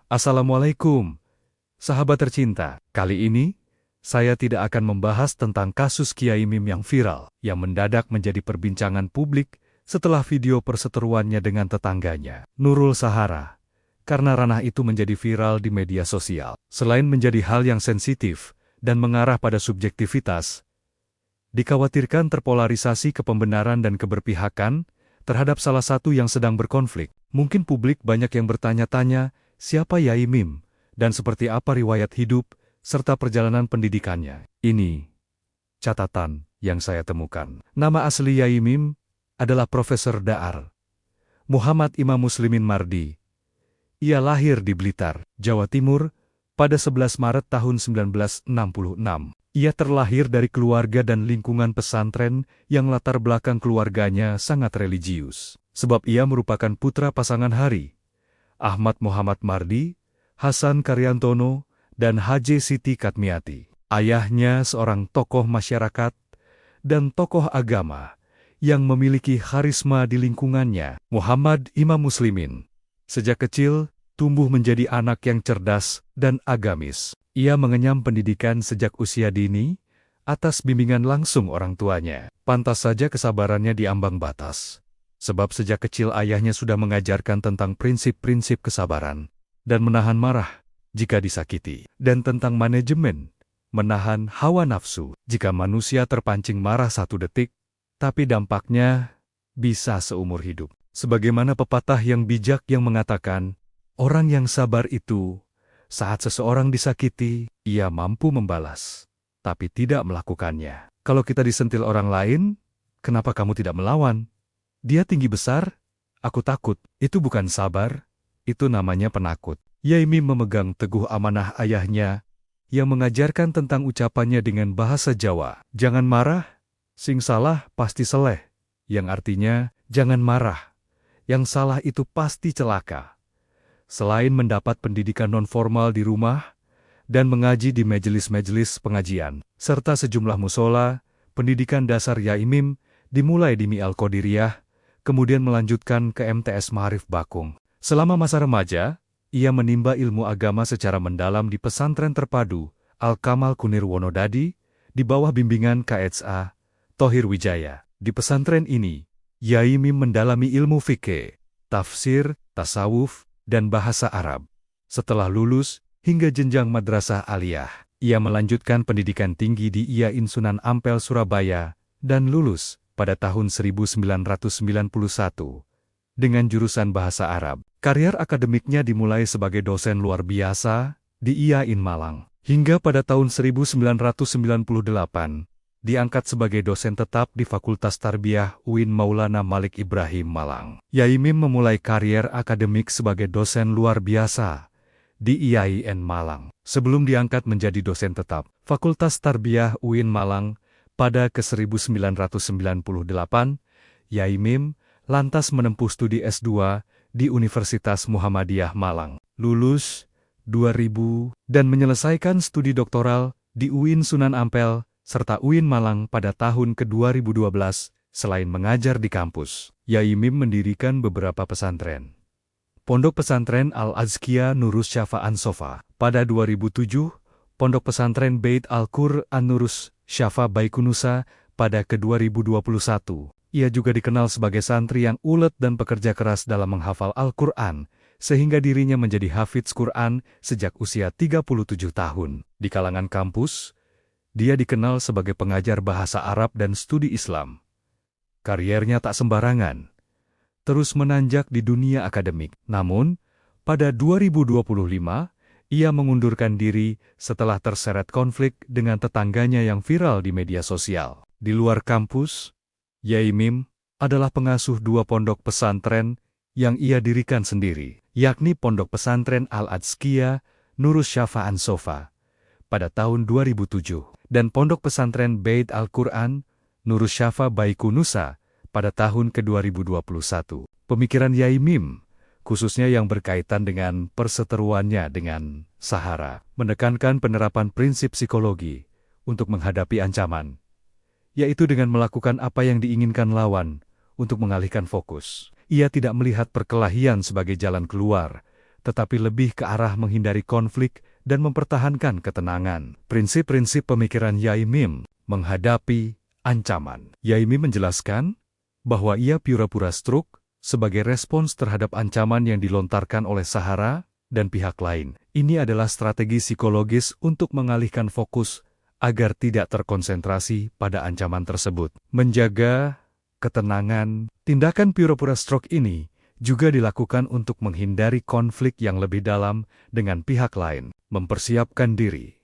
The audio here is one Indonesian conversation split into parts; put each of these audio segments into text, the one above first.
Assalamualaikum, sahabat tercinta. Kali ini, saya tidak akan membahas tentang kasus Kiai Mim yang viral, yang mendadak menjadi perbincangan publik setelah video perseteruannya dengan tetangganya, Nurul Sahara, karena ranah itu menjadi viral di media sosial. Selain menjadi hal yang sensitif dan mengarah pada subjektivitas, dikhawatirkan terpolarisasi kepembenaran dan keberpihakan terhadap salah satu yang sedang berkonflik. Mungkin publik banyak yang bertanya-tanya, siapa Yai Mim, dan seperti apa riwayat hidup, serta perjalanan pendidikannya. Ini catatan yang saya temukan. Nama asli Yai Mim adalah Profesor Da'ar Muhammad Imam Muslimin Mardi. Ia lahir di Blitar, Jawa Timur, pada 11 Maret tahun 1966. Ia terlahir dari keluarga dan lingkungan pesantren yang latar belakang keluarganya sangat religius. Sebab ia merupakan putra pasangan Hari, Ahmad Muhammad Mardi, Hasan Karyantono, dan Haji Siti Katmiati. Ayahnya seorang tokoh masyarakat dan tokoh agama yang memiliki karisma di lingkungannya, Muhammad Imam Muslimin. Sejak kecil, tumbuh menjadi anak yang cerdas dan agamis. Ia mengenyam pendidikan sejak usia dini, atas bimbingan langsung orang tuanya. Pantas saja kesabarannya diambang batas. Sebab sejak kecil ayahnya sudah mengajarkan tentang prinsip-prinsip kesabaran, dan menahan marah jika disakiti, dan tentang manajemen, menahan hawa nafsu jika manusia terpancing marah 1 detik, tapi dampaknya bisa seumur hidup. Sebagaimana pepatah yang bijak yang mengatakan, orang yang sabar itu, saat seseorang disakiti, ia mampu membalas, tapi tidak melakukannya. Kalau kita disentil orang lain, kenapa kamu tidak melawan? Dia tinggi besar, aku takut. Itu bukan sabar, itu namanya penakut. Yai Mim memegang teguh amanah ayahnya, yang mengajarkan tentang ucapannya dengan bahasa Jawa. Jangan marah, sing salah pasti seleh, yang artinya, jangan marah, yang salah itu pasti celaka. Selain mendapat pendidikan non-formal di rumah dan mengaji di majelis-majelis pengajian, serta sejumlah musola, pendidikan dasar Yai Mim dimulai di Mi Al-Qadiriyah, kemudian melanjutkan ke MTS Ma'arif Bakung. Selama masa remaja, ia menimba ilmu agama secara mendalam di pesantren terpadu Al-Kamal Kunir Wonodadi, di bawah bimbingan KSA Thohir Wijaya. Di pesantren ini, Yai Mim mendalami ilmu fikih, tafsir, tasawuf, dan bahasa Arab. Setelah lulus, hingga jenjang madrasah aliyah, ia melanjutkan pendidikan tinggi di IAIN Sunan Ampel Surabaya, dan lulus pada tahun 1991 dengan jurusan bahasa Arab. Karier akademiknya dimulai sebagai dosen luar biasa di IAIN Malang. Hingga pada tahun 1998, diangkat sebagai dosen tetap di Fakultas Tarbiyah UIN Maulana Malik Ibrahim Malang. Yai Mim memulai karier akademik sebagai dosen luar biasa di IAIN Malang. Sebelum diangkat menjadi dosen tetap Fakultas Tarbiyah UIN Malang pada ke-1998, Yai Mim lantas menempuh studi S2 di Universitas Muhammadiyah Malang. Lulus 2000 dan menyelesaikan studi doktoral di UIN Sunan Ampel serta UIN Malang pada tahun ke-2012. Selain mengajar di kampus, Yai Mim mendirikan beberapa pesantren. Pondok Pesantren Al-Azkiyah Nurus Syafa An-Sofa. Pada 2007, Pondok Pesantren Bait Al-Qur'an Nurus Syafa Baikunusa pada ke-2021. Ia juga dikenal sebagai santri yang ulet dan pekerja keras dalam menghafal Al-Qur'an, sehingga dirinya menjadi hafidz Qur'an sejak usia 37 tahun. Di kalangan kampus, dia dikenal sebagai pengajar bahasa Arab dan studi Islam. Kariernya tak sembarangan, terus menanjak di dunia akademik. Namun, pada 2025, ia mengundurkan diri setelah terseret konflik dengan tetangganya yang viral di media sosial. Di luar kampus, Yai Mim adalah pengasuh 2 pondok pesantren yang ia dirikan sendiri, yakni Pondok Pesantren Al-Azkiyah Nurus Syafa An-Sofa pada tahun 2007 dan Pondok Pesantren Bait Al-Qur'an Nurus Syafa Baikunusa pada tahun ke-2021. Pemikiran Yai Mim, khususnya yang berkaitan dengan perseteruannya dengan Sahara, menekankan penerapan prinsip psikologi untuk menghadapi ancaman, yaitu dengan melakukan apa yang diinginkan lawan untuk mengalihkan fokus. Ia tidak melihat perkelahian sebagai jalan keluar, tetapi lebih ke arah menghindari konflik dan mempertahankan ketenangan. Prinsip-prinsip pemikiran Yai Mim menghadapi ancaman. Yai Mim menjelaskan bahwa ia pura-pura stroke sebagai respons terhadap ancaman yang dilontarkan oleh Sahara dan pihak lain. Ini adalah strategi psikologis untuk mengalihkan fokus agar tidak terkonsentrasi pada ancaman tersebut. Menjaga ketenangan, tindakan pura-pura stroke ini juga dilakukan untuk menghindari konflik yang lebih dalam dengan pihak lain. Mempersiapkan diri.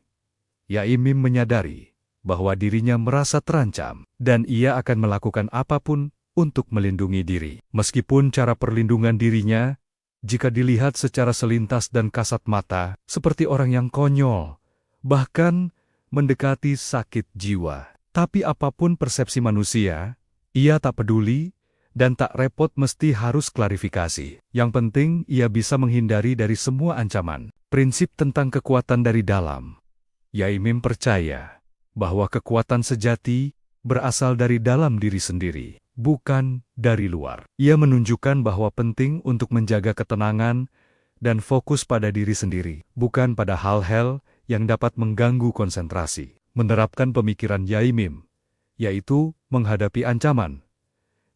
Yai Mim menyadari bahwa dirinya merasa terancam dan ia akan melakukan apapun untuk melindungi diri. Meskipun cara perlindungan dirinya, jika dilihat secara selintas dan kasat mata, seperti orang yang konyol, bahkan mendekati sakit jiwa. Tapi apapun persepsi manusia, ia tak peduli dan tak repot mesti harus klarifikasi. Yang penting ia bisa menghindari dari semua ancaman. Prinsip tentang kekuatan dari dalam. Yai Mim percaya bahwa kekuatan sejati berasal dari dalam diri sendiri, bukan dari luar. Ia menunjukkan bahwa penting untuk menjaga ketenangan dan fokus pada diri sendiri, bukan pada hal-hal yang dapat mengganggu konsentrasi. Menerapkan pemikiran Yai Mim, yaitu menghadapi ancaman.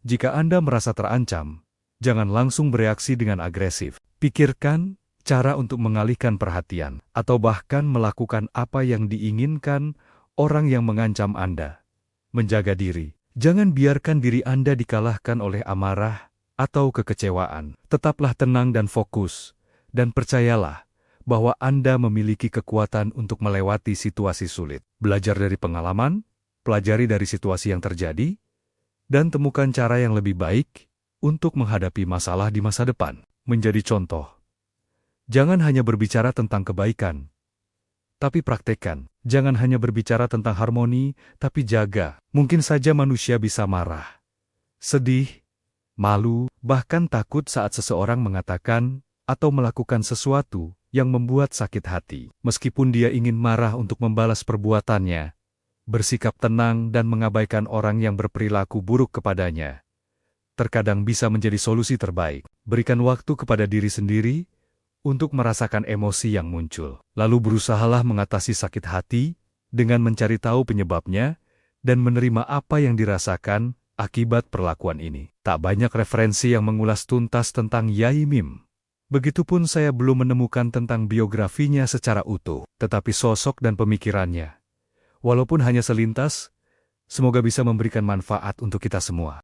Jika Anda merasa terancam, jangan langsung bereaksi dengan agresif. Pikirkan cara untuk mengalihkan perhatian, atau bahkan melakukan apa yang diinginkan orang yang mengancam Anda. Menjaga diri. Jangan biarkan diri Anda dikalahkan oleh amarah atau kekecewaan. Tetaplah tenang dan fokus, dan percayalah bahwa Anda memiliki kekuatan untuk melewati situasi sulit. Belajar dari pengalaman, pelajari dari situasi yang terjadi, dan temukan cara yang lebih baik untuk menghadapi masalah di masa depan. Menjadi contoh. Jangan hanya berbicara tentang kebaikan, tapi praktekkan. Jangan hanya berbicara tentang harmoni, tapi jaga. Mungkin saja manusia bisa marah, sedih, malu, bahkan takut saat seseorang mengatakan atau melakukan sesuatu yang membuat sakit hati. Meskipun dia ingin marah untuk membalas perbuatannya, bersikap tenang dan mengabaikan orang yang berperilaku buruk kepadanya, terkadang bisa menjadi solusi terbaik. Berikan waktu kepada diri sendiri untuk merasakan emosi yang muncul. Lalu berusahalah mengatasi sakit hati dengan mencari tahu penyebabnya dan menerima apa yang dirasakan akibat perlakuan ini. Tak banyak referensi yang mengulas tuntas tentang Yai Mim. Begitupun saya belum menemukan tentang biografinya secara utuh, tetapi sosok dan pemikirannya, walaupun hanya selintas, semoga bisa memberikan manfaat untuk kita semua.